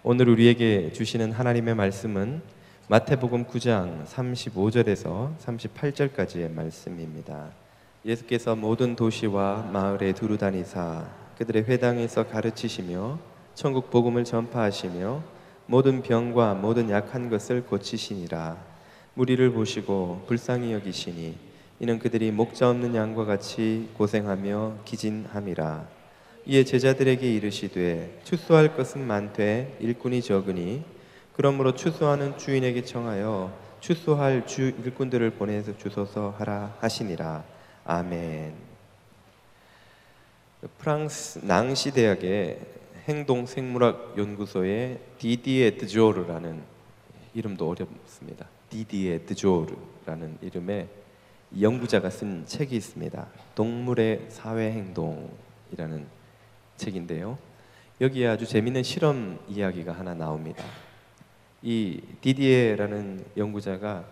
오늘 우리에게 주시는 하나님의 말씀은 마태복음 9장 35절에서 38절까지의 말씀입니다. 예수께서 모든 도시와 마을에 두루 다니사 그들의 회당에서 가르치시며 천국 복음을 전파하시며 모든 병과 모든 약한 것을 고치시니라. 무리를 보시고 불쌍히 여기시니 이는 그들이 목자 없는 양과 같이 고생하며 기진함이라. 이에 제자들에게 이르시되 추수할 것은 많되 일꾼이 적으니 그러므로 추수하는 주인에게 청하여 추수할 주 일꾼들을 보내서 주소서 하라 하시니라. 아멘. 프랑스 낭시 대학의 행동생물학 연구소의 디디에 드조르라는, 이름도 어렵습니다. 디디에 드조르라는 이름의 연구자가 쓴 책이 있습니다. 동물의 사회행동이라는 책인데요, 여기에 아주 재미있는 실험 이야기가 하나 나옵니다. 이 디디에라는 연구자가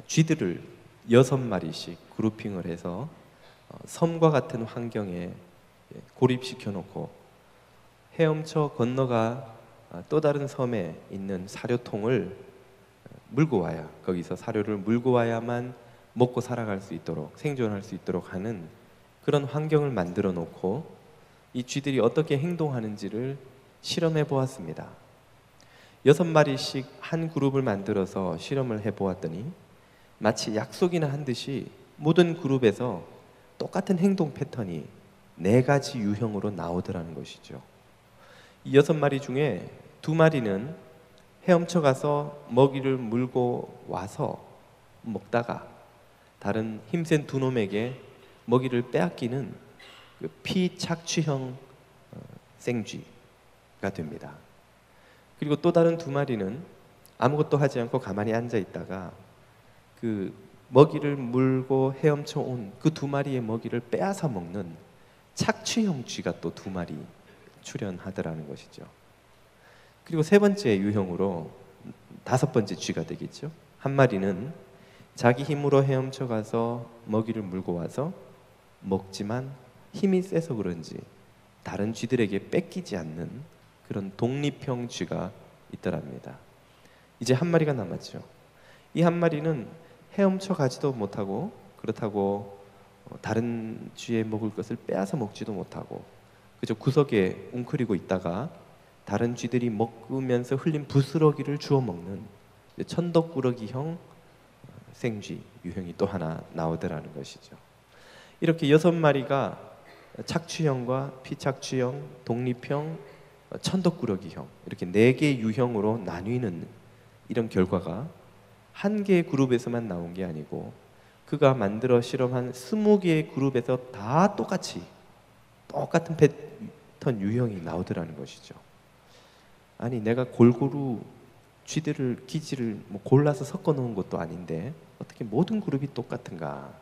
쥐들을 6마리씩 그룹핑을 해서 섬과 같은 환경에 고립시켜 놓고 헤엄쳐 건너가 또 다른 섬에 있는 사료통을 물고 와야, 거기서 사료를 물고 와야만 먹고 살아갈 수 있도록, 생존할 수 있도록 하는 그런 환경을 만들어 놓고 이 쥐들이 어떻게 행동하는지를 실험해 보았습니다. 6마리씩 한 그룹을 만들어서 실험을 해 보았더니 마치 약속이나 한 듯이 모든 그룹에서 똑같은 행동 패턴이 4가지 유형으로 나오더라는 것이죠. 이 6마리 중에 2마리는 헤엄쳐 가서 먹이를 물고 와서 먹다가 다른 힘센 2놈에게 먹이를 빼앗기는 그 피착취형 생쥐가 됩니다. 그리고 또 다른 2마리는 아무것도 하지 않고 가만히 앉아 있다가 그 먹이를 물고 헤엄쳐 온 그 2마리의 먹이를 빼앗아 먹는 착취형 쥐가 또 2마리 출현하더라는 것이죠. 그리고 3번째 유형으로 5번째 쥐가 되겠죠. 한 마리는 자기 힘으로 헤엄쳐 가서 먹이를 물고 와서 먹지만 힘이 세서 그런지 다른 쥐들에게 뺏기지 않는 그런 독립형 쥐가 있더랍니다. 이제 한 마리가 남았죠. 이 한 마리는 헤엄쳐 가지도 못하고, 그렇다고 다른 쥐의 먹을 것을 빼앗아 먹지도 못하고 그저 구석에 웅크리고 있다가 다른 쥐들이 먹으면서 흘린 부스러기를 주워 먹는 천덕꾸러기형 생쥐 유형이 또 하나 나오더라는 것이죠. 이렇게 6마리가 착취형과 피착취형, 독립형, 천덕꾸러기형, 이렇게 4개의 유형으로 나뉘는 이런 결과가 한 개의 그룹에서만 나온 게 아니고 그가 만들어 실험한 20개의 그룹에서 다 똑같은 패턴 유형이 나오더라는 것이죠. 아니, 내가 골고루 쥐들을, 기지를 골라서 섞어 놓은 것도 아닌데 어떻게 모든 그룹이 똑같은가?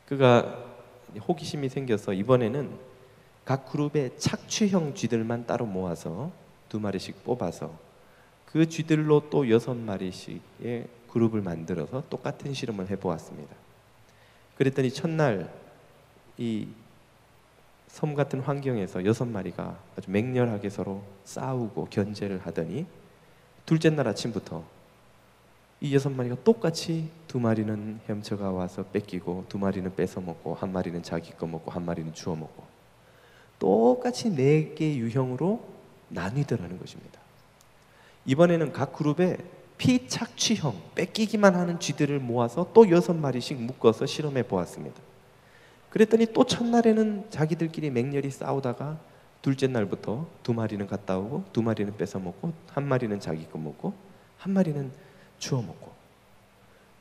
그가 호기심이 생겨서 이번에는 각 그룹의 착취형 쥐들만 따로 모아서 2마리씩 뽑아서 그 쥐들로 또 6마리씩의 그룹을 만들어서 똑같은 실험을 해보았습니다. 그랬더니 첫날 이 섬 같은 환경에서 6마리가 아주 맹렬하게 서로 싸우고 견제를 하더니 둘째 날 아침부터 이 6마리가 똑같이 2마리는 헤엄쳐가 와서 뺏기고 2마리는 뺏어 먹고 1마리는 자기 거 먹고 1마리는 주워 먹고 똑같이 4개 유형으로 나뉘더라는 것입니다. 이번에는 각 그룹에 피착취형, 뺏기기만 하는 쥐들을 모아서 또 6마리씩 묶어서 실험해 보았습니다. 그랬더니 또 첫날에는 자기들끼리 맹렬히 싸우다가 둘째 날부터 2마리는 갔다 오고 2마리는 뺏어 먹고 1마리는 자기 거 먹고 1마리는 주워 먹고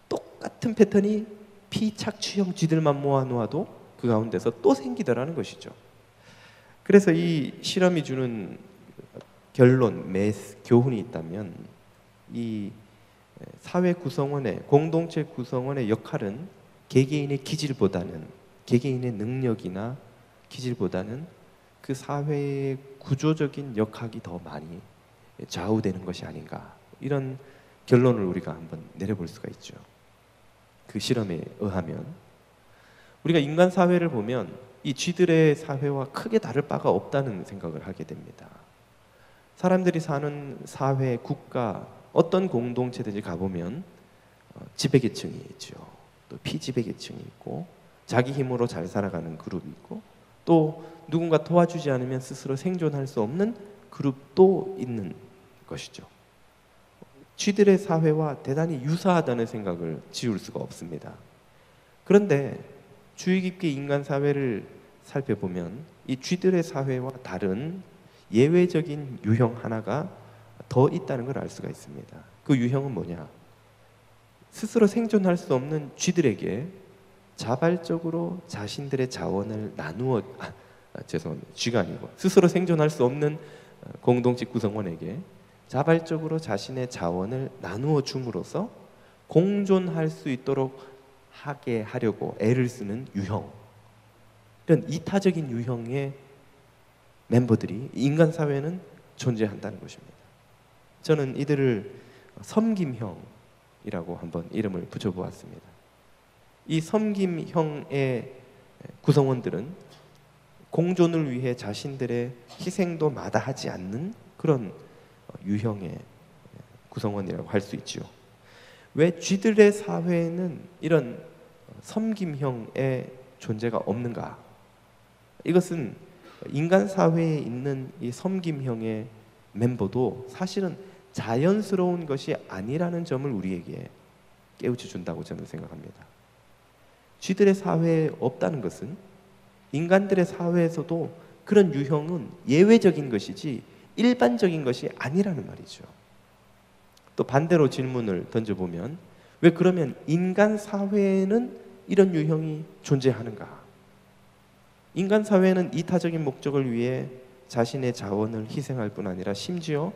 똑같은 패턴이 피착취형 쥐들만 모아놓아도 그 가운데서 또 생기더라는 것이죠. 그래서 이 실험이 주는 결론, 교훈이 있다면 이 사회 구성원의, 공동체 구성원의 역할은 개개인의 기질보다는, 개개인의 능력이나 기질보다는 그 사회의 구조적인 역학이 더 많이 좌우되는 것이 아닌가, 이런 결론을 우리가 한번 내려볼 수가 있죠. 그 실험에 의하면 우리가 인간 사회를 보면 이 쥐들의 사회와 크게 다를 바가 없다는 생각을 하게 됩니다. 사람들이 사는 사회, 국가, 어떤 공동체든지 가보면 지배계층이 있죠. 또 피지배계층이 있고 자기 힘으로 잘 살아가는 그룹이 있고 또 누군가 도와주지 않으면 스스로 생존할 수 없는 그룹도 있는 것이죠. 쥐들의 사회와 대단히 유사하다는 생각을 지울 수가 없습니다. 그런데 주의 깊게 인간 사회를 살펴보면 이 쥐들의 사회와 다른 예외적인 유형 하나가 더 있다는 걸 알 수가 있습니다. 그 유형은 뭐냐? 스스로 생존할 수 없는 쥐들에게 자발적으로 자신들의 자원을 나누어 죄송합니다. 쥐가 아니고 스스로 생존할 수 없는 공동체 구성원에게 자발적으로 자신의 자원을 나누어 줌으로써 공존할 수 있도록 하게 하려고 애를 쓰는 유형, 이런 이타적인 유형의 멤버들이 인간 사회에는 존재한다는 것입니다. 저는 이들을 섬김형이라고 한번 이름을 붙여보았습니다. 이 섬김형의 구성원들은 공존을 위해 자신들의 희생도 마다하지 않는 그런 유형의 구성원이라고 할 수 있죠. 왜 쥐들의 사회에는 이런 섬김형의 존재가 없는가? 이것은 인간 사회에 있는 이 섬김형의 멤버도 사실은 자연스러운 것이 아니라는 점을 우리에게 깨우쳐 준다고 저는 생각합니다. 쥐들의 사회에 없다는 것은 인간들의 사회에서도 그런 유형은 예외적인 것이지 일반적인 것이 아니라는 말이죠. 또 반대로 질문을 던져보면 왜 그러면 인간 사회에는 이런 유형이 존재하는가? 인간 사회는 이타적인 목적을 위해 자신의 자원을 희생할 뿐 아니라 심지어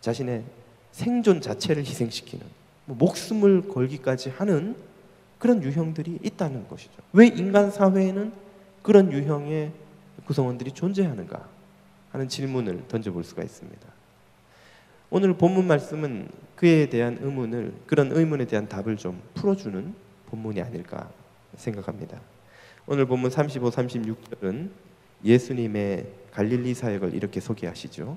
자신의 생존 자체를 희생시키는 목숨을 걸기까지 하는 그런 유형들이 있다는 것이죠. 왜 인간 사회에는 그런 유형의 구성원들이 존재하는가 하는 질문을 던져볼 수가 있습니다. 오늘 본문 말씀은 그에 대한 의문을, 그런 의문에 대한 답을 좀 풀어주는 본문이 아닐까 생각합니다. 오늘 본문 35, 36절은 예수님의 갈릴리 사역을 이렇게 소개하시죠.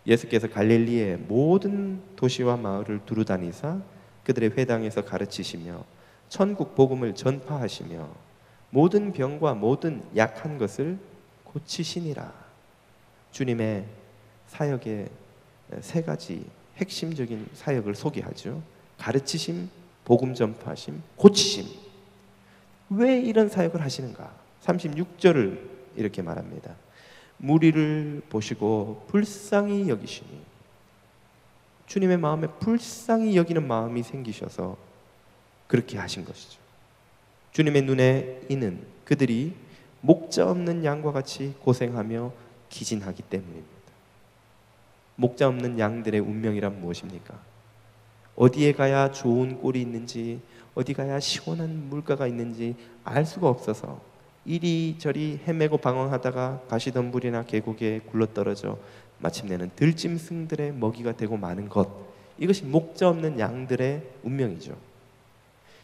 예수께서 갈릴리의 모든 도시와 마을을 두루다니사 그들의 회당에서 가르치시며 천국 복음을 전파하시며 모든 병과 모든 약한 것을 고치시니라. 주님의 사역의 세 가지 핵심적인 사역을 소개하죠. 가르치심, 복음 전파하심, 고치심. 왜 이런 사역을 하시는가? 36절을 이렇게 말합니다. 무리를 보시고 불쌍히 여기시니, 주님의 마음에 불쌍히 여기는 마음이 생기셔서 그렇게 하신 것이죠. 주님의 눈에 이는 그들이 목자 없는 양과 같이 고생하며 기진하기 때문입니다. 목자 없는 양들의 운명이란 무엇입니까? 어디에 가야 좋은 꼴이 있는지, 어디 가야 시원한 물가가 있는지 알 수가 없어서 이리저리 헤매고 방황하다가 가시덤불이나 계곡에 굴러떨어져 마침내는 들짐승들의 먹이가 되고 마는 것, 이것이 목자 없는 양들의 운명이죠.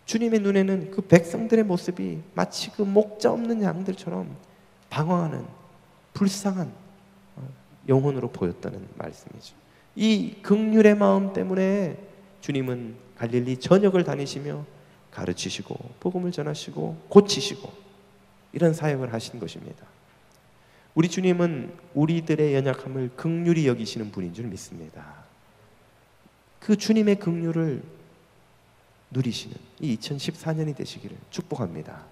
주님의 눈에는 그 백성들의 모습이 마치 그 목자 없는 양들처럼 방황하는 불쌍한 영혼으로 보였다는 말씀이죠. 이 긍휼의 마음 때문에 주님은 갈릴리 전역을 다니시며 가르치시고 복음을 전하시고 고치시고 이런 사역을 하신 것입니다. 우리 주님은 우리들의 연약함을 긍휼히 여기시는 분인 줄 믿습니다. 그 주님의 긍휼을 누리시는 이 2014년이 되시기를 축복합니다.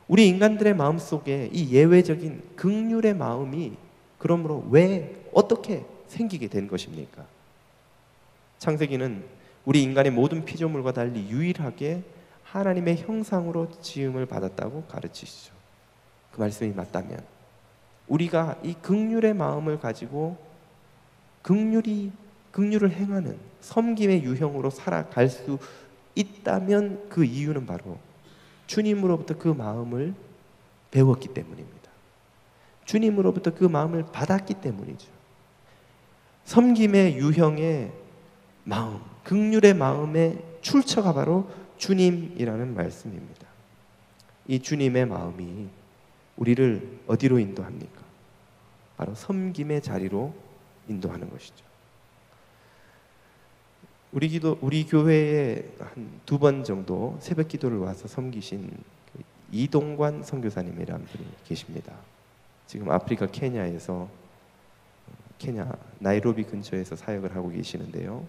우리 인간들의 마음속에 이 예외적인 긍휼의 마음이 그러므로 왜 어떻게 생기게 된 것입니까? 창세기는 우리 인간의 모든 피조물과 달리 유일하게 하나님의 형상으로 지음을 받았다고 가르치시죠. 그 말씀이 맞다면 우리가 이 긍휼의 마음을 가지고 긍휼을 행하는 섬김의 유형으로 살아갈 수 있다면 그 이유는 바로 주님으로부터 그 마음을 배웠기 때문입니다. 주님으로부터 그 마음을 받았기 때문이죠. 섬김의 유형의 마음, 긍휼의 마음의 출처가 바로 주님이라는 말씀입니다. 이 주님의 마음이 우리를 어디로 인도합니까? 바로 섬김의 자리로 인도하는 것이죠. 우리 교회에 한 2번 정도 새벽 기도를 와서 섬기신 이동관 선교사님이라는 분이 계십니다. 지금 아프리카 케냐에서 케냐 나이로비 근처에서 사역을 하고 계시는데요.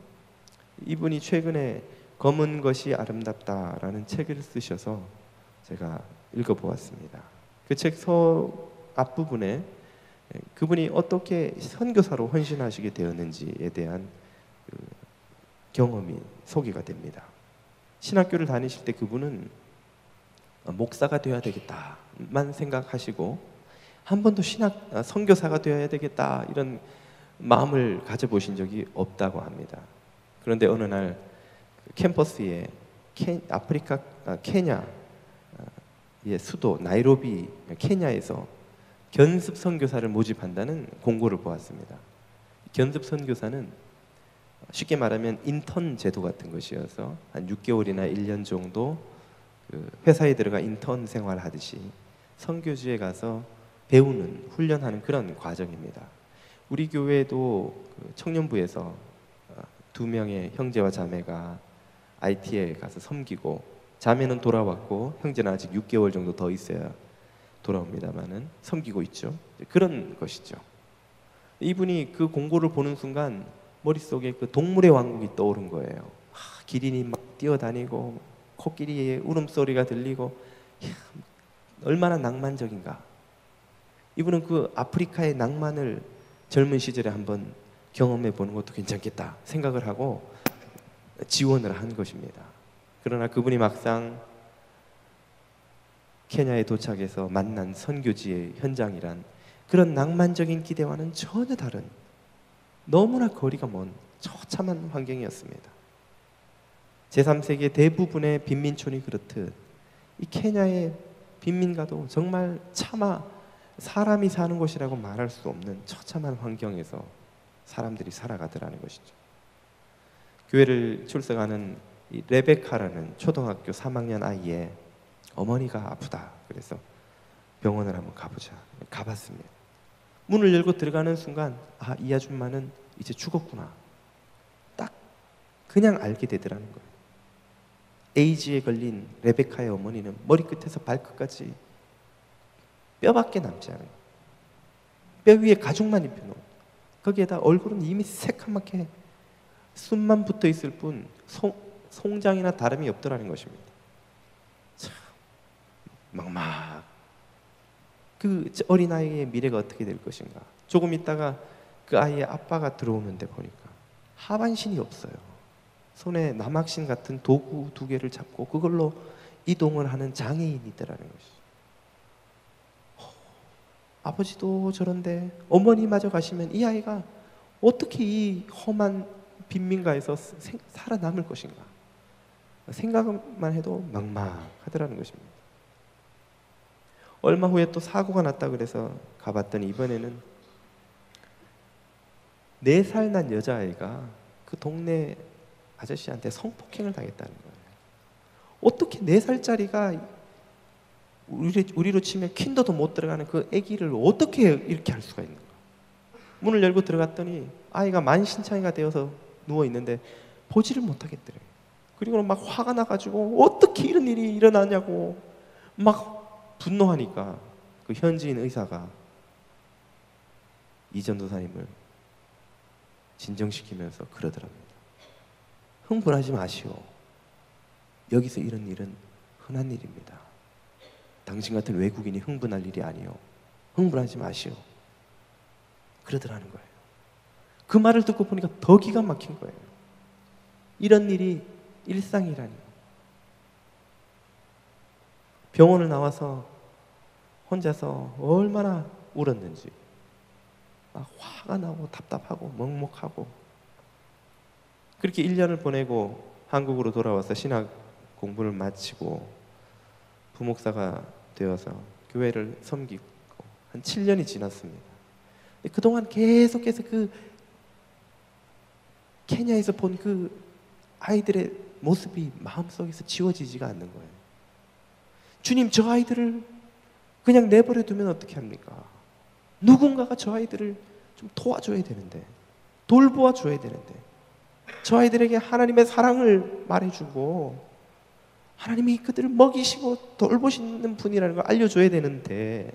이분이 최근에 검은 것이 아름답다라는 책을 쓰셔서 제가 읽어보았습니다. 그 책 앞부분에 그분이 어떻게 선교사로 헌신하시게 되었는지에 대한 그 경험이 소개가 됩니다. 신학교를 다니실 때 그분은 목사가 되어야 되겠다만 생각하시고 한 번도 선교사가 되어야 되겠다 이런 마음을 가져보신 적이 없다고 합니다. 그런데 어느 날 캠퍼스에 아프리카 케냐의 수도 나이로비 케냐에서 견습 선교사를 모집한다는 공고를 보았습니다. 견습 선교사는 쉽게 말하면 인턴 제도 같은 것이어서 한 6개월이나 1년 정도 그 회사에 들어가 인턴 생활하듯이 선교지에 가서 배우는 훈련하는 그런 과정입니다. 우리 교회도 청년부에서 2명의 형제와 자매가 IT에 가서 섬기고 자매는 돌아왔고 형제는 아직 6개월 정도 더 있어야 돌아옵니다만은 섬기고 있죠. 그런 것이죠. 이분이 그 공고를 보는 순간 머릿속에 그 동물의 왕국이 떠오른 거예요. 기린이 막 뛰어다니고 코끼리의 울음소리가 들리고 얼마나 낭만적인가. 이분은 그 아프리카의 낭만을 젊은 시절에 한번 경험해 보는 것도 괜찮겠다 생각을 하고 지원을 한 것입니다. 그러나 그분이 막상 케냐에 도착해서 만난 선교지의 현장이란 그런 낭만적인 기대와는 전혀 다른 너무나 거리가 먼 처참한 환경이었습니다. 제3세계 대부분의 빈민촌이 그렇듯 이 케냐의 빈민가도 정말 차마 사람이 사는 곳이라고 말할 수 없는 처참한 환경에서 사람들이 살아가더라는 것이죠. 교회를 출석하는 이 레베카라는 초등학교 3학년 아이의 어머니가 아프다. 그래서 병원을 한번 가보자. 가봤습니다. 문을 열고 들어가는 순간 이 아줌마는 이제 죽었구나. 딱 그냥 알게 되더라는 거예요. 에이즈에 걸린 레베카의 어머니는 머리끝에서 발끝까지 뼈밖에 남지 않은 거예요. 뼈 위에 가죽만 입혀놓은 거기에다 얼굴은 이미 새카맣게 숨만 붙어있을 뿐 송장이나 다름이 없더라는 것입니다. 참 막막 그 어린아이의 미래가 어떻게 될 것인가. 조금 있다가 그 아이의 아빠가 들어오는데 보니까 하반신이 없어요. 손에 남학신 같은 도구 2개를 잡고 그걸로 이동을 하는 장애인이 있더라는 것이죠. 아버지도 저런데 어머니마저 가시면 이 아이가 어떻게 이 험한 빈민가에서 살아남을 것인가. 생각만 해도 막막하더라는 것입니다. 얼마 후에 또 사고가 났다 그래서 가봤더니 이번에는 4살 난 여자아이가 그 동네 아저씨한테 성폭행을 당했다는 거예요. 어떻게 4살짜리가 우리로 치면 킨더도 못 들어가는 그 아기를 어떻게 이렇게 할 수가 있는가. 문을 열고 들어갔더니 아이가 만신창이가 되어서 누워있는데 보지를 못하겠더래요. 그리고 막 화가 나가지고 어떻게 이런 일이 일어나냐고 막 분노하니까 그 현지인 의사가 이 전도사님을 진정시키면서 그러더랍니다. 흥분하지 마시오. 여기서 이런 일은 흔한 일입니다. 당신 같은 외국인이 흥분할 일이 아니요. 흥분하지 마시오. 그러더라는 거예요. 그 말을 듣고 보니까 더 기가 막힌 거예요. 이런 일이 일상이라니. 병원을 나와서 혼자서 얼마나 울었는지 막 화가 나고 답답하고 먹먹하고 그렇게 1년을 보내고 한국으로 돌아와서 신학 공부를 마치고 부목사가 되어서 교회를 섬기고 한 7년이 지났습니다. 그동안 계속해서 그 케냐에서 본 그 아이들의 모습이 마음속에서 지워지지가 않는 거예요. 주님, 저 아이들을 그냥 내버려 두면 어떻게 합니까? 누군가가 저 아이들을 좀 도와줘야 되는데, 돌보아 줘야 되는데, 저 아이들에게 하나님의 사랑을 말해주고 하나님이 그들을 먹이시고 돌보시는 분이라는 걸 알려줘야 되는데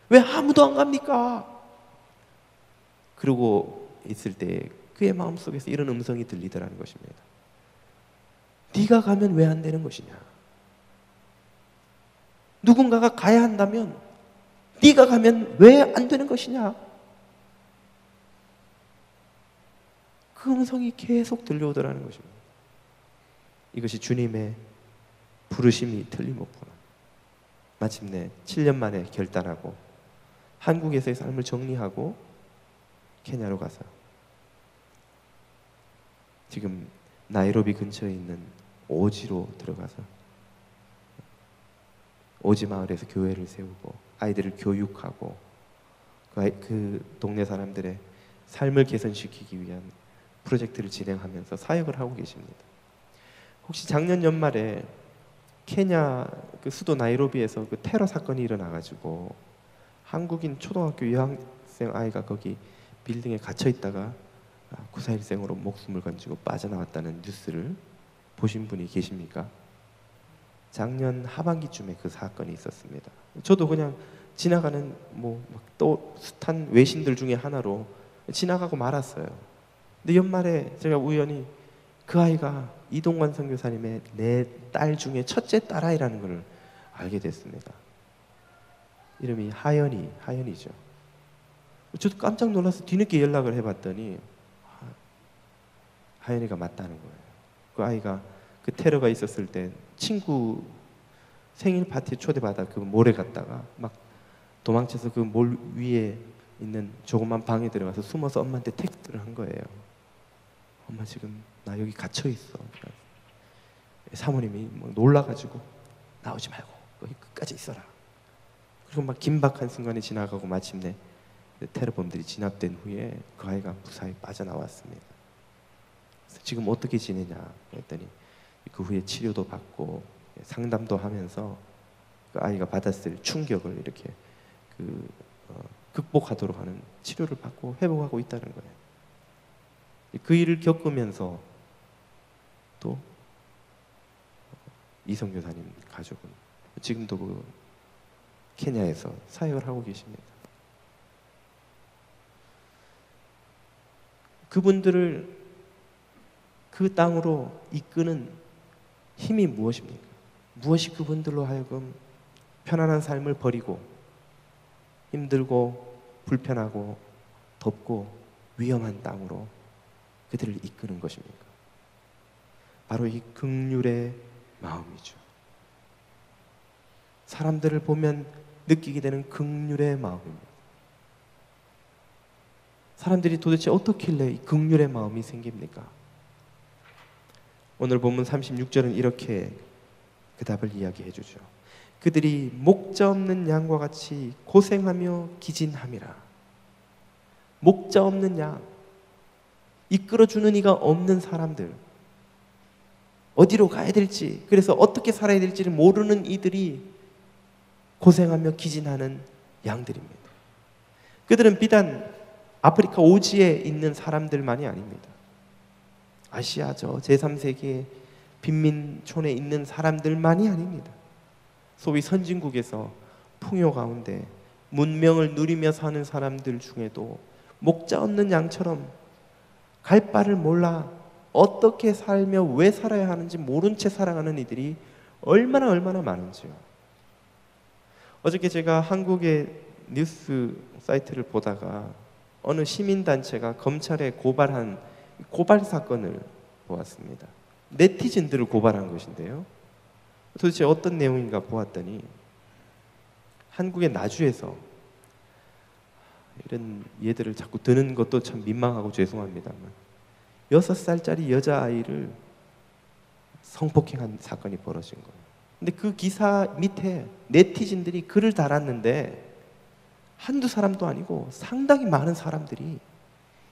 왜 아무도 안 갑니까? 그러고 있을 때 그의 마음속에서 이런 음성이 들리더라는 것입니다. 네가 가면 왜 안 되는 것이냐? 누군가가 가야 한다면 네가 가면 왜 안 되는 것이냐? 그 음성이 계속 들려오더라는 것입니다. 이것이 주님의 부르심이 틀림없구나. 마침내 7년 만에 결단하고 한국에서의 삶을 정리하고 케냐로 가서 지금 나이로비 근처에 있는 오지로 들어가서 오지 마을에서 교회를 세우고 아이들을 교육하고 그 동네 사람들의 삶을 개선시키기 위한 프로젝트를 진행하면서 사역을 하고 계십니다. 혹시 작년 연말에 케냐 그 수도 나이로비에서 그 테러 사건이 일어나가지고 한국인 초등학교 유학생 아이가 거기 빌딩에 갇혀 있다가 구사일생으로 목숨을 건지고 빠져나왔다는 뉴스를 보신 분이 계십니까? 작년 하반기쯤에 그 사건이 있었습니다. 저도 그냥 지나가는 또 숱한 외신들 중에 하나로 지나가고 말았어요. 근데 연말에 제가 우연히 그 아이가 이동관 선교사님의 내 딸 중에 첫째 딸아이라는 걸 알게 됐습니다. 이름이 하연이죠. 저도 깜짝 놀라서 뒤늦게 연락을 해봤더니 하연이가 맞다는 거예요. 그 아이가 그 테러가 있었을 때 친구 생일 파티에 초대받아 그 몰에 갔다가 막 도망쳐서 그 몰 위에 있는 조그만 방에 들어가서 숨어서 엄마한테 텍스트를 한 거예요. 엄마 지금 나 여기 갇혀 있어. 사모님이 막 놀라가지고 나오지 말고 거기 끝까지 있어라. 그리고 막 긴박한 순간이 지나가고 마침내 테러범들이 진압된 후에 그 아이가 무사히 빠져나왔습니다. 그래서 지금 어떻게 지내냐 했더니 그 후에 치료도 받고 상담도 하면서 그 아이가 받았을 충격을 이렇게 극복하도록 하는 치료를 받고 회복하고 있다는 거예요. 그 일을 겪으면서 또 이성 교사님 가족은 지금도 그 케냐에서 사역을 하고 계십니다. 그분들을 그 땅으로 이끄는 힘이 무엇입니까? 무엇이 그분들로 하여금 편안한 삶을 버리고 힘들고 불편하고 덥고 위험한 땅으로 그들을 이끄는 것입니까? 바로 이 긍휼의 마음이죠. 사람들을 보면 느끼게 되는 긍휼의 마음입니다. 사람들이 도대체 어떻길래 이 긍휼의 마음이 생깁니까? 오늘 본문 36절은 이렇게 그 답을 이야기해 주죠. 그들이 목자 없는 양과 같이 고생하며 기진함이라. 목자 없는 양, 이끌어주는 이가 없는 사람들, 어디로 가야 될지, 그래서 어떻게 살아야 될지를 모르는 이들이 고생하며 기진하는 양들입니다. 그들은 비단 아프리카 오지에 있는 사람들만이 아닙니다. 아시아 저 제3세계 빈민촌에 있는 사람들만이 아닙니다. 소위 선진국에서 풍요 가운데 문명을 누리며 사는 사람들 중에도 목자 없는 양처럼 갈 바를 몰라 어떻게 살며 왜 살아야 하는지 모른 채 살아가는 이들이 얼마나 많은지요. 어저께 제가 한국의 뉴스 사이트를 보다가 어느 시민단체가 검찰에 고발한 고발 사건을 보았습니다. 네티즌들을 고발한 것인데요. 도대체 어떤 내용인가 보았더니 한국의 나주에서 이런 예들을 자꾸 드는 것도 참 민망하고 죄송합니다만 6살짜리 여자아이를 성폭행한 사건이 벌어진 거예요. 근데 그 기사 밑에 네티즌들이 글을 달았는데 한두 사람도 아니고 상당히 많은 사람들이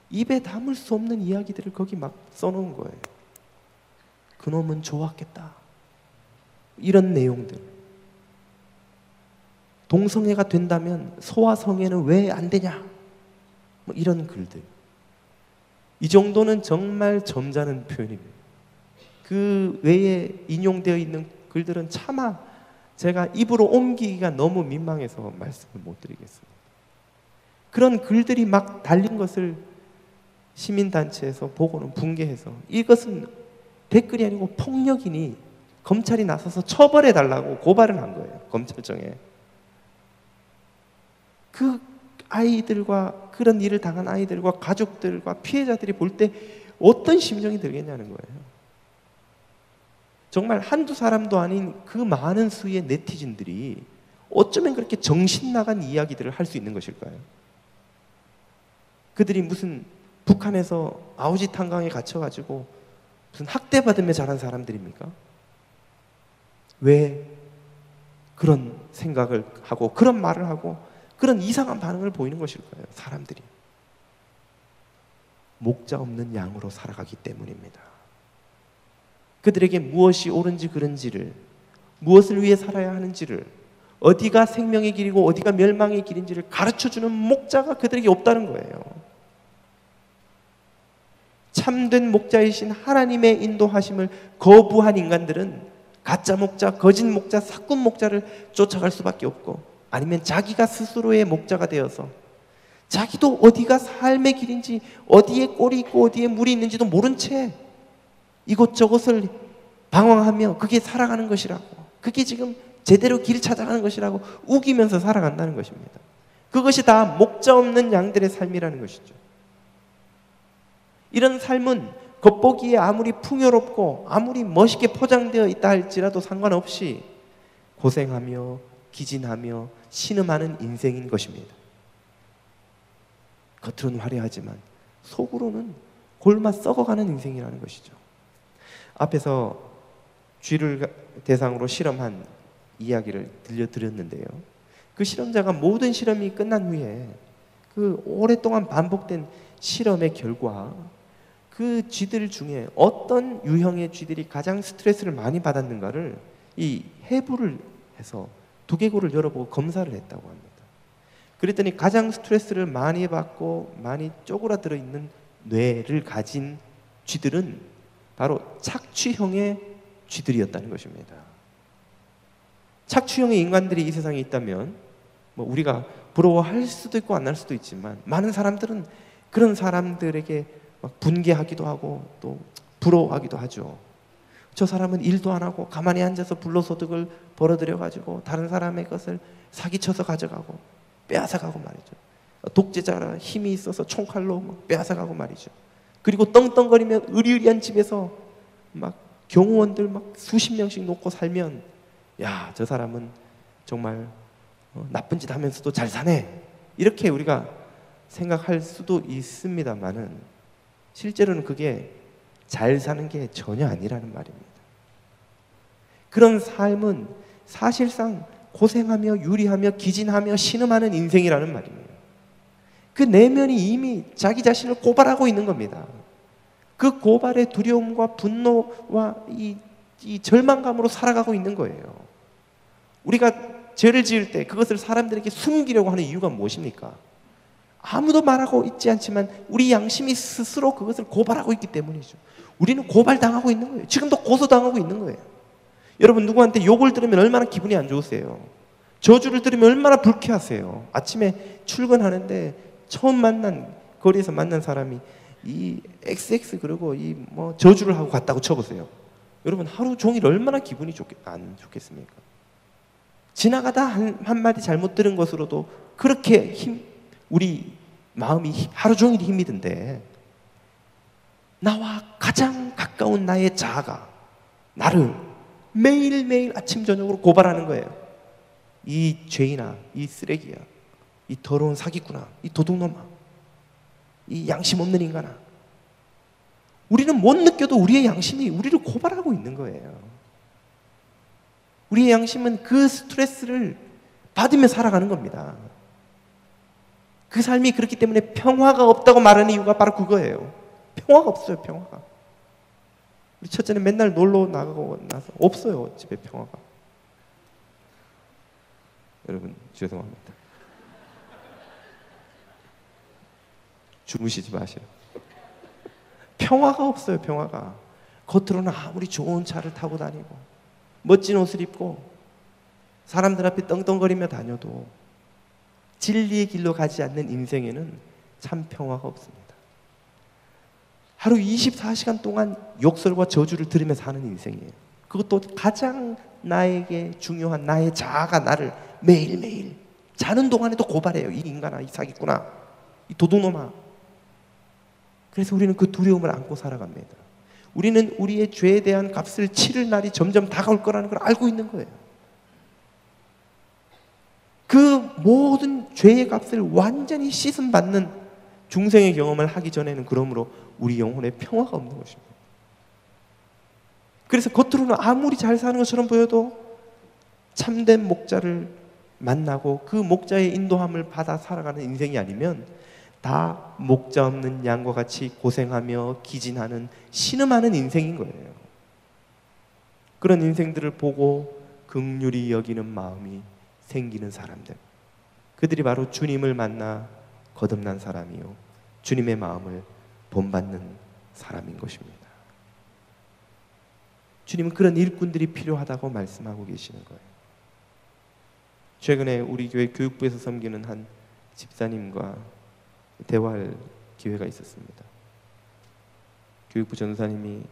입에 담을 수 없는 이야기들을 거기 막 써놓은 거예요. 그놈은 좋았겠다. 이런 내용들. 동성애가 된다면 소아 성애는 왜 안 되냐? 뭐 이런 글들. 이 정도는 정말 점잖은 표현입니다. 그 외에 인용되어 있는 글들은 차마 제가 입으로 옮기기가 너무 민망해서 말씀을 못 드리겠습니다. 그런 글들이 막 달린 것을 시민단체에서 보고는 붕괴해서 이것은 댓글이 아니고 폭력이니 검찰이 나서서 처벌해달라고 고발을 한 거예요. 검찰청에. 그 아이들과 그런 일을 당한 아이들과 가족들과 피해자들이 볼 때 어떤 심정이 들겠냐는 거예요. 정말 한두 사람도 아닌 그 많은 수의 네티즌들이 어쩌면 그렇게 정신 나간 이야기들을 할 수 있는 것일까요? 그들이 무슨 북한에서 아우지 탄광에 갇혀가지고 무슨 학대받으며 자란 사람들입니까? 왜 그런 생각을 하고 그런 말을 하고 그런 이상한 반응을 보이는 것일까요? 사람들이 목자 없는 양으로 살아가기 때문입니다. 그들에게 무엇이 옳은지 그른지를, 무엇을 위해 살아야 하는지를, 어디가 생명의 길이고 어디가 멸망의 길인지를 가르쳐주는 목자가 그들에게 없다는 거예요. 참된 목자이신 하나님의 인도하심을 거부한 인간들은 가짜 목자, 거짓 목자, 사꾼 목자를 쫓아갈 수밖에 없고, 아니면 자기가 스스로의 목자가 되어서 자기도 어디가 삶의 길인지, 어디에 꼴이 있고 어디에 물이 있는지도 모른 채 이곳저곳을 방황하며 그게 살아가는 것이라고, 그게 지금 제대로 길 찾아가는 것이라고 우기면서 살아간다는 것입니다. 그것이 다 목자 없는 양들의 삶이라는 것이죠. 이런 삶은 겉보기에 아무리 풍요롭고 아무리 멋있게 포장되어 있다 할지라도 상관없이 고생하며 기진하며 신음하는 인생인 것입니다. 겉으로는 화려하지만 속으로는 골마 썩어가는 인생이라는 것이죠. 앞에서 쥐를 대상으로 실험한 이야기를 들려드렸는데요. 그 실험자가 모든 실험이 끝난 후에 그 오랫동안 반복된 실험의 결과 그 쥐들 중에 어떤 유형의 쥐들이 가장 스트레스를 많이 받았는가를 이 해부를 해서 두개골을 열어보고 검사를 했다고 합니다. 그랬더니 가장 스트레스를 많이 받고 많이 쪼그라들어 있는 뇌를 가진 쥐들은 바로 착취형의 쥐들이었다는 것입니다. 착취형의 인간들이 이 세상에 있다면 뭐 우리가 부러워할 수도 있고 안 할 수도 있지만, 많은 사람들은 그런 사람들에게 막 분개하기도 하고 또 부러워하기도 하죠. 저 사람은 일도 안 하고 가만히 앉아서 불로소득을 벌어들여 가지고 다른 사람의 것을 사기쳐서 가져가고 빼앗아가고 말이죠. 독재자라 힘이 있어서 총칼로 막 빼앗아가고 말이죠. 그리고 떵떵거리며 으리으리한 집에서 막 경호원들 막 수십 명씩 놓고 살면, 야, 저 사람은 정말 나쁜 짓 하면서도 잘 사네, 이렇게 우리가 생각할 수도 있습니다만은 실제로는 그게 잘 사는 게 전혀 아니라는 말입니다. 그런 삶은 사실상 고생하며 유리하며 기진하며 신음하는 인생이라는 말입니다. 그 내면이 이미 자기 자신을 고발하고 있는 겁니다. 그 고발의 두려움과 분노와 이 절망감으로 살아가고 있는 거예요. 우리가 죄를 지을 때 그것을 사람들에게 숨기려고 하는 이유가 무엇입니까? 아무도 말하고 있지 않지만 우리 양심이 스스로 그것을 고발하고 있기 때문이죠. 우리는 고발당하고 있는 거예요. 지금도 고소당하고 있는 거예요. 여러분, 누구한테 욕을 들으면 얼마나 기분이 안 좋으세요? 저주를 들으면 얼마나 불쾌하세요? 아침에 출근하는데 처음 거리에서 만난 사람이 이 XX 그러고 이 뭐 저주를 하고 갔다고 쳐보세요. 여러분, 하루 종일 얼마나 기분이 안 좋겠습니까? 지나가다 한마디 잘못 들은 것으로도 그렇게 우리 마음이 하루 종일 힘이 든데, 나와 가장 가까운 나의 자아가 나를 매일매일 아침 저녁으로 고발하는 거예요. 이 죄인아, 이 쓰레기야, 이 더러운 사기꾼아, 이 도둑놈아, 이 양심 없는 인간아. 우리는 못 느껴도 우리의 양심이 우리를 고발하고 있는 거예요. 우리의 양심은 그 스트레스를 받으며 살아가는 겁니다. 그 삶이 그렇기 때문에 평화가 없다고 말하는 이유가 바로 그거예요. 평화가 없어요, 평화가. 우리 첫째는 맨날 놀러 나가고 나서 없어요, 집에 평화가. 여러분 죄송합니다. 주무시지 마세요. 평화가 없어요. 평화가. 겉으로는 아무리 좋은 차를 타고 다니고 멋진 옷을 입고 사람들 앞에 떵떵거리며 다녀도 진리의 길로 가지 않는 인생에는 참 평화가 없습니다. 하루 24시간 동안 욕설과 저주를 들으며 사는 인생이에요. 그것도 가장 나에게 중요한 나의 자아가 나를 매일매일 자는 동안에도 고발해요. 이 인간아, 이 사기꾼아, 이 도둑놈아. 그래서 우리는 그 두려움을 안고 살아갑니다. 우리는 우리의 죄에 대한 값을 치를 날이 점점 다가올 거라는 걸 알고 있는 거예요. 그 모든 죄의 값을 완전히 씻음받는 중생의 경험을 하기 전에는 그러므로 우리 영혼에 평화가 없는 것입니다. 그래서 겉으로는 아무리 잘 사는 것처럼 보여도 참된 목자를 만나고 그 목자의 인도함을 받아 살아가는 인생이 아니면 다 목자 없는 양과 같이 고생하며 기진하는 신음하는 인생인 거예요. 그런 인생들을 보고 긍휼히 여기는 마음이 생기는 사람들, 그들이 바로 주님을 만나 거듭난 사람이요 주님의 마음을 본받는 사람인 것입니다. 주님은 그런 일꾼들이 필요하다고 말씀하고 계시는 거예요. 최근에 우리 교회 교육부에서 섬기는 한 집사님과 대화할 기회가 있었습니다. 교육부 전사님이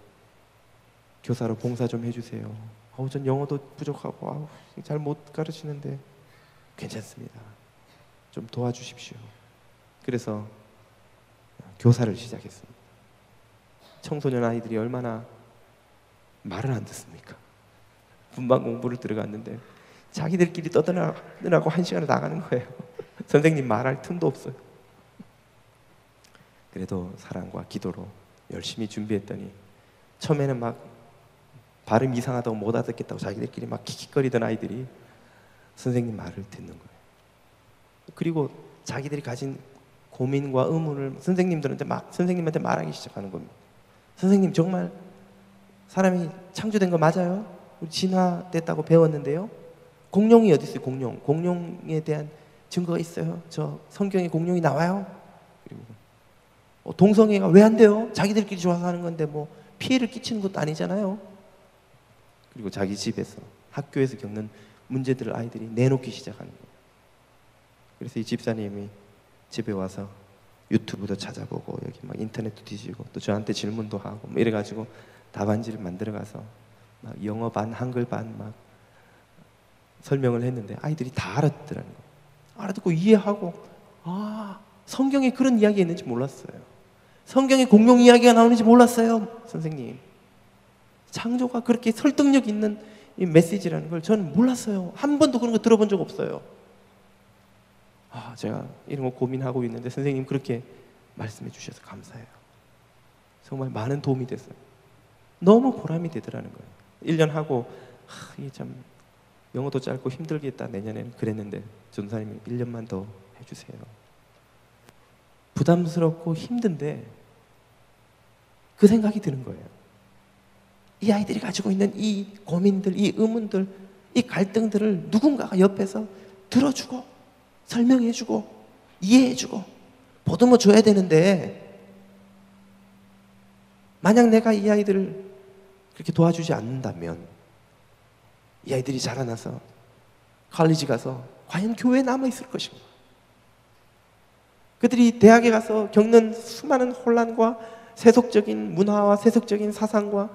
교사로 봉사 좀 해주세요. 전 영어도 부족하고 잘 못 가르치는데 괜찮습니다. 좀 도와주십시오. 그래서 교사를 시작했습니다. 청소년 아이들이 얼마나 말을 안 듣습니까? 분반 공부를 들어갔는데 자기들끼리 떠드느라고 1시간을 나가는 거예요. 선생님 말할 틈도 없어요. 그래도 사랑과 기도로 열심히 준비했더니 처음에는 막 발음 이상하다고 못 알아듣겠다고 자기들끼리 막 킥킥거리던 아이들이 선생님 말을 듣는 거예요. 그리고 자기들이 가진 고민과 의문을 선생님한테 말하기 시작하는 겁니다. 선생님, 정말 사람이 창조된 거 맞아요? 우리 진화됐다고 배웠는데요. 공룡이 어디 있어요? 공룡에 대한 증거가 있어요? 저 성경에 공룡이 나와요? 그리고 동성애가 왜 안 돼요? 자기들끼리 좋아서 하는 건데 뭐 피해를 끼치는 것도 아니잖아요. 그리고 자기 집에서, 학교에서 겪는 문제들을 아이들이 내놓기 시작하는 거예요. 그래서 이 집사님이 집에 와서 유튜브도 찾아보고 여기 막 인터넷도 뒤지고 또 저한테 질문도 하고 뭐 이래가지고 답안지를 만들어가서 막 영어 반 한글 반 막 설명을 했는데 아이들이 다 알아듣더라는 거예요. 알아듣고 이해하고, 성경에 그런 이야기가 있는지 몰랐어요. 성경에 공룡 이야기가 나오는지 몰랐어요. 선생님, 창조가 그렇게 설득력 있는 이 메시지라는 걸 저는 몰랐어요. 한 번도 그런 거 들어본 적 없어요. 제가 이런 거 고민하고 있는데 선생님 그렇게 말씀해 주셔서 감사해요. 정말 많은 도움이 됐어요. 너무 보람이 되더라는 거예요. 1년 하고 이게 참 영어도 짧고 힘들겠다 내년에는 그랬는데 전사님이 1년만 더 해주세요. 부담스럽고 힘든데 그 생각이 드는 거예요. 이 아이들이 가지고 있는 이 고민들, 이 의문들, 이 갈등들을 누군가가 옆에서 들어주고 설명해주고 이해해주고 보듬어 줘야 되는데, 만약 내가 이 아이들을 그렇게 도와주지 않는다면 이 아이들이 자라나서 칼리지 가서 과연 교회에 남아있을 것인가? 그들이 대학에 가서 겪는 수많은 혼란과 세속적인 문화와 세속적인 사상과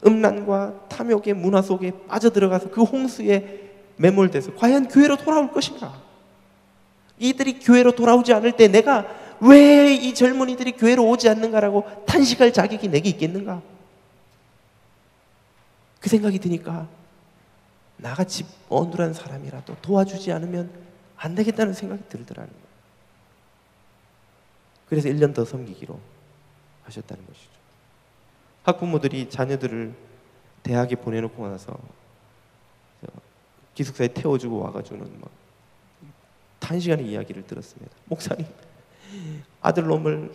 음란과 탐욕의 문화 속에 빠져들어가서 그 홍수에 매몰돼서 과연 교회로 돌아올 것인가? 이들이 교회로 돌아오지 않을 때 내가 왜 이 젊은이들이 교회로 오지 않는가라고 탄식할 자격이 내게 있겠는가? 그 생각이 드니까 나같이 어눌한 사람이라도 도와주지 않으면 안 되겠다는 생각이 들더라는 거예요. 그래서 1년 더 섬기기로 하셨다는 것이죠. 학부모들이 자녀들을 대학에 보내놓고 나서 기숙사에 태워주고 와가지고는 막 1시간의 이야기를 들었습니다. 목사님, 아들놈을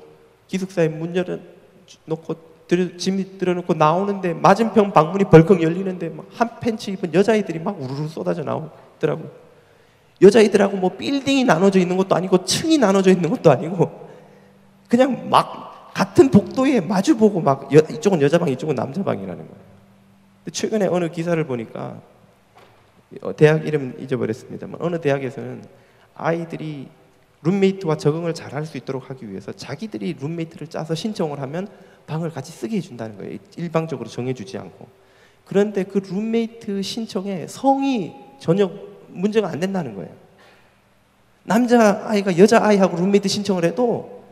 기숙사에 문 열어놓고 짐 들어놓고 나오는데 맞은편 방문이 벌컥 열리는데 막 한 팬츠 입은 여자아이들이 막 우르르 쏟아져 나오더라고요. 여자애들하고 뭐 빌딩이 나눠져 있는 것도 아니고 층이 나눠져 있는 것도 아니고 그냥 막 같은 복도에 마주보고 막 이쪽은 여자방 이쪽은 남자방이라는 거예요. 최근에 어느 기사를 보니까 대학 이름 잊어버렸습니다만 어느 대학에서는 아이들이 룸메이트와 적응을 잘할 수 있도록 하기 위해서 자기들이 룸메이트를 짜서 신청을 하면 방을 같이 쓰게 해준다는 거예요. 일방적으로 정해주지 않고. 그런데 그 룸메이트 신청에 성이 전혀 문제가 안 된다는 거예요. 남자아이가 여자아이하고 룸메이트 신청을 해도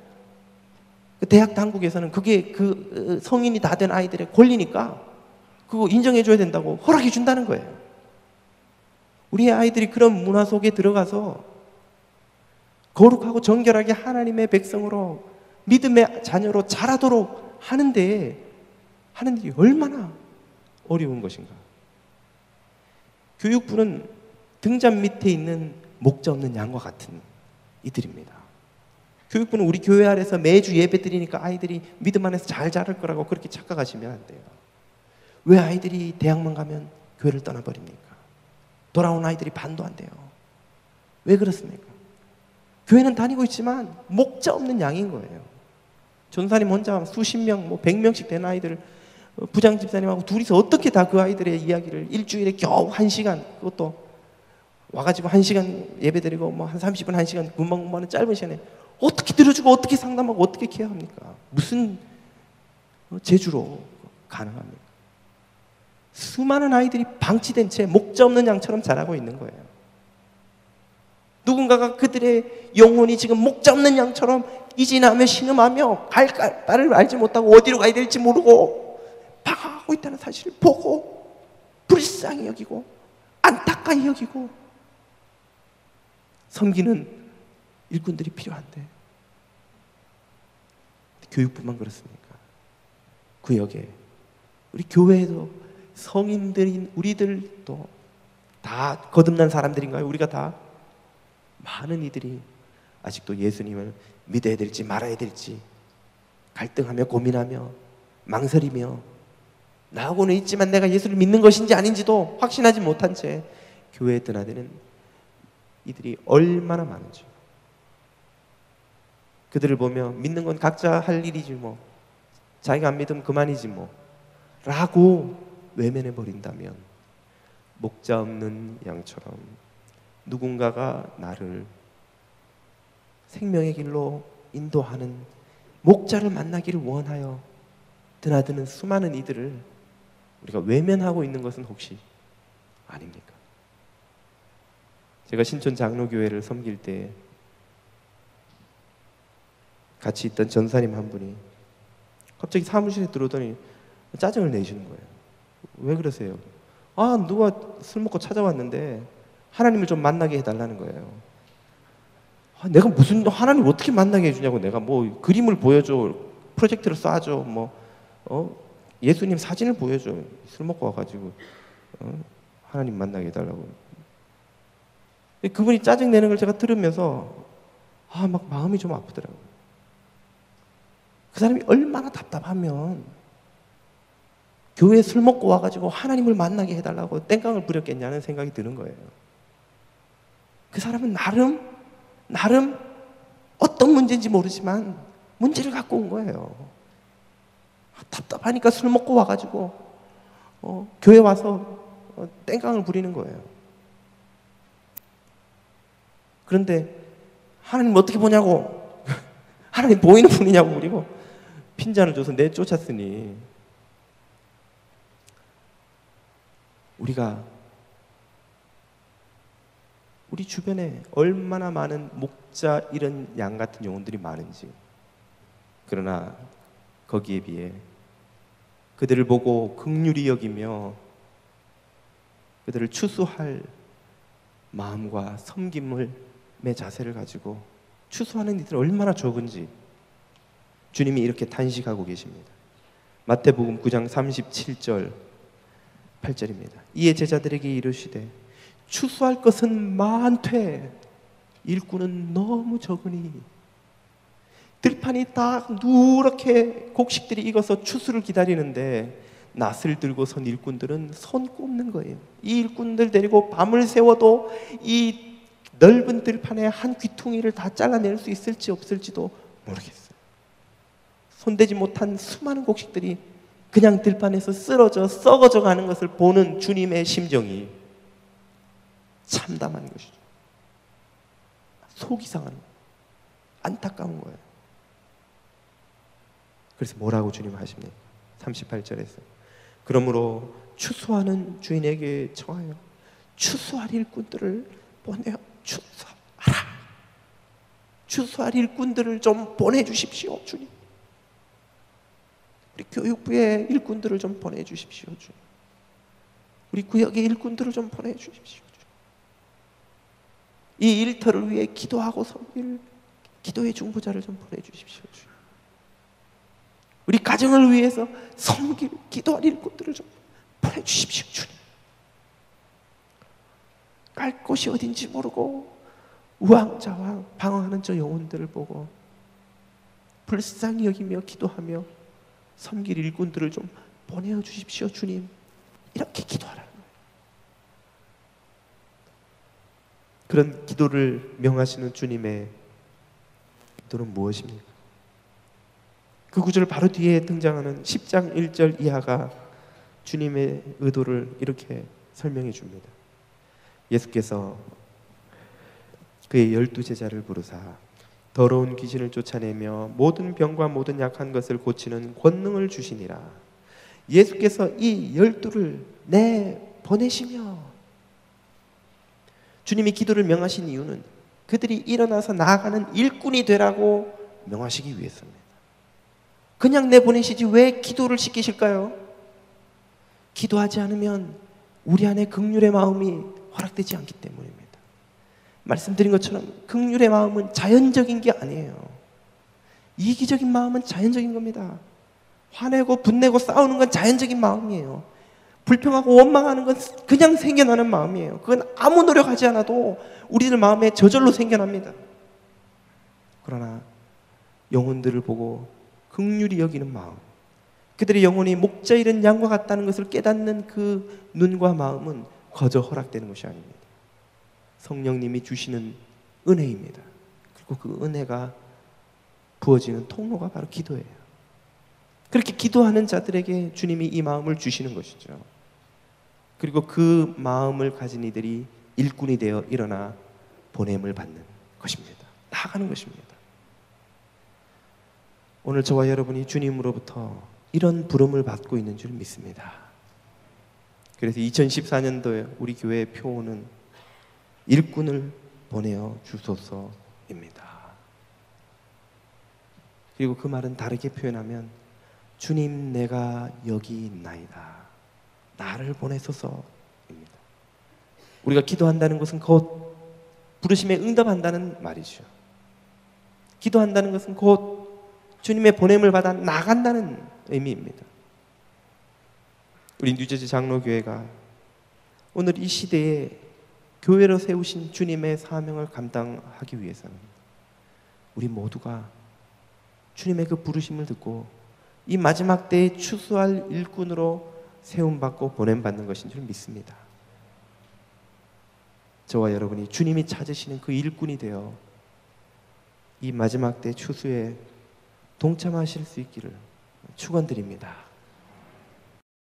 그 대학 당국에서는 그게 그 성인이 다 된 아이들의 권리니까 그거 인정해줘야 된다고 허락해준다는 거예요. 우리의 아이들이 그런 문화 속에 들어가서 거룩하고 정결하게 하나님의 백성으로 믿음의 자녀로 자라도록 하는데 얼마나 어려운 것인가. 교육부는 등잔 밑에 있는 목자 없는 양과 같은 이들입니다. 교육부는 우리 교회 아래서 매주 예배 드리니까 아이들이 믿음 안에서 잘 자랄 거라고 그렇게 착각하시면 안 돼요. 왜 아이들이 대학만 가면 교회를 떠나버립니까? 돌아온 아이들이 반도 안 돼요. 왜 그렇습니까? 교회는 다니고 있지만 목자 없는 양인 거예요. 전사님 혼자 수십 명, 100명씩 된 아이들 부장 집사님하고 둘이서 어떻게 다 그 아이들의 이야기를 일주일에 겨우 1시간, 그것도 와가지고 1시간 예배드리고 한 30분 1시간 금방금방 짧은 시간에 어떻게 들어주고 어떻게 상담하고 어떻게 케어합니까? 무슨 재주로 가능합니까? 수많은 아이들이 방치된 채 목자 없는 양처럼 자라고 있는 거예요. 누군가가 그들의 영혼이 지금 목자 없는 양처럼 이진하며 신음하며 갈 바를 알지 못하고 어디로 가야 될지 모르고 방황하고 있다는 사실을 보고 불쌍히 여기고 안타까이 여기고 섬기는 일꾼들이 필요한데 교육부만 그렇습니까? 구역에 우리 교회에도 성인들인 우리들도 다 거듭난 사람들인가요? 우리가 다 많은 이들이 아직도 예수님을 믿어야 될지 말아야 될지 갈등하며 고민하며 망설이며 나하고는 있지만 내가 예수를 믿는 것인지 아닌지도 확신하지 못한 채 교회에 드나드는 이들이 얼마나 많은지. 그들을 보며 믿는 건 각자 할 일이지 뭐 자기가 안 믿으면 그만이지 뭐 라고 외면해 버린다면 목자 없는 양처럼 누군가가 나를 생명의 길로 인도하는 목자를 만나기를 원하여 드나드는 수많은 이들을 우리가 외면하고 있는 것은 혹시 아닙니까? 제가 신촌 장로교회를 섬길 때 같이 있던 전사님 한 분이 갑자기 사무실에 들어오더니 짜증을 내시는 거예요. 왜 그러세요? 누가 술 먹고 찾아왔는데 하나님을 좀 만나게 해달라는 거예요. 내가 무슨 하나님 어떻게 만나게 해주냐고. 내가 뭐 그림을 보여줘, 프로젝트를 쏴줘, 예수님 사진을 보여줘. 술 먹고 와가지고 하나님 만나게 해달라고. 그분이 짜증 내는 걸 제가 들으면서 막 마음이 좀 아프더라고요. 그 사람이 얼마나 답답하면 교회에 술 먹고 와가지고 하나님을 만나게 해달라고 땡깡을 부렸겠냐는 생각이 드는 거예요. 그 사람은 나름 어떤 문제인지 모르지만 문제를 갖고 온 거예요. 답답하니까 술 먹고 와가지고 교회 와서 땡깡을 부리는 거예요. 그런데 하나님 어떻게 보냐고 하나님 보이는 분이냐고 그리고 핀잔을 줘서 내쫓았으니 우리가 우리 주변에 얼마나 많은 목자 이런 양 같은 영혼들이 많은지. 그러나 거기에 비해 그들을 보고 긍휼히 여기며 그들을 추수할 마음과 섬김의 자세를 가지고 추수하는 이들이 얼마나 적은지 주님이 이렇게 탄식하고 계십니다. 마태복음 9장 37절 8절입니다. 이에 제자들에게 이르시되 추수할 것은 많되 일꾼은 너무 적으니. 들판이 딱 누렇게 곡식들이 익어서 추수를 기다리는데 낫을 들고 선 일꾼들은 손 꼽는 거예요. 이 일꾼들 데리고 밤을 새워도 이 넓은 들판에 한 귀퉁이를 다 잘라낼 수 있을지 없을지도 모르겠어요. 손대지 못한 수많은 곡식들이 그냥 들판에서 쓰러져 썩어져 가는 것을 보는 주님의 심정이 참담한 것이죠. 속이 상한 거예요. 안타까운 거예요. 그래서 뭐라고 주님 하십니까? 38절에서 그러므로 추수하는 주인에게 청하여 추수할 일꾼들을 보내어 추수하라. 추수할 일꾼들을 좀 보내주십시오, 주님. 우리 교육부의 일꾼들을 좀 보내주십시오, 주님. 우리 구역의 일꾼들을 좀 보내주십시오, 주님. 이 일터를 위해 기도하고 섬길 기도의 중보자를 좀 보내주십시오, 주님. 우리 가정을 위해서 섬길 기도할 일꾼들을 좀 보내주십시오, 주님. 갈 곳이 어딘지 모르고 우왕좌왕 방황하는 저 영혼들을 보고 불쌍히 여기며 기도하며 섬길 일꾼들을 좀 보내어 주십시오, 주님. 이렇게 기도하라는 거예요. 그런 기도를 명하시는 주님의 기도는 무엇입니까? 그 구절 바로 뒤에 등장하는 10장 1절 이하가 주님의 의도를 이렇게 설명해 줍니다. 예수께서 그의 12제자를 부르사 더러운 귀신을 쫓아내며 모든 병과 모든 약한 것을 고치는 권능을 주시니라. 예수께서 이 12를 보내시며 주님이 기도를 명하신 이유는 그들이 일어나서 나아가는 일꾼이 되라고 명하시기 위해서입니다. 그냥 내보내시지 왜 기도를 시키실까요? 기도하지 않으면 우리 안에 긍휼의 마음이 허락되지 않기 때문입니다. 말씀드린 것처럼 긍휼의 마음은 자연적인 게 아니에요. 이기적인 마음은 자연적인 겁니다. 화내고 분내고 싸우는 건 자연적인 마음이에요. 불평하고 원망하는 건 그냥 생겨나는 마음이에요. 그건 아무 노력하지 않아도 우리들 마음에 저절로 생겨납니다. 그러나 영혼들을 보고 긍휼히 여기는 마음, 그들의 영혼이 목자 잃은 양과 같다는 것을 깨닫는 그 눈과 마음은 거저 허락되는 것이 아닙니다. 성령님이 주시는 은혜입니다. 그리고 그 은혜가 부어지는 통로가 바로 기도예요. 그렇게 기도하는 자들에게 주님이 이 마음을 주시는 것이죠. 그리고 그 마음을 가진 이들이 일꾼이 되어 일어나 보냄을 받는 것입니다. 나아가는 것입니다. 오늘 저와 여러분이 주님으로부터 이런 부름을 받고 있는 줄 믿습니다. 그래서 2014년도에 우리 교회의 표어는 일꾼을 보내어 주소서입니다. 그리고 그 말은 다르게 표현하면 주님 내가 여기 있나이다. 나를 보내소서입니다. 우리가 기도한다는 것은 곧 부르심에 응답한다는 말이죠. 기도한다는 것은 곧 주님의 보냄을 받아 나간다는 의미입니다. 우리 뉴저지 장로교회가 오늘 이 시대에 교회로 세우신 주님의 사명을 감당하기 위해서는 우리 모두가 주님의 그 부르심을 듣고 이 마지막 때에 추수할 일꾼으로 세움받고 보냄받는 것인 줄 믿습니다. 저와 여러분이 주님이 찾으시는 그 일꾼이 되어 이 마지막 때 추수에 동참하실 수 있기를 축원드립니다.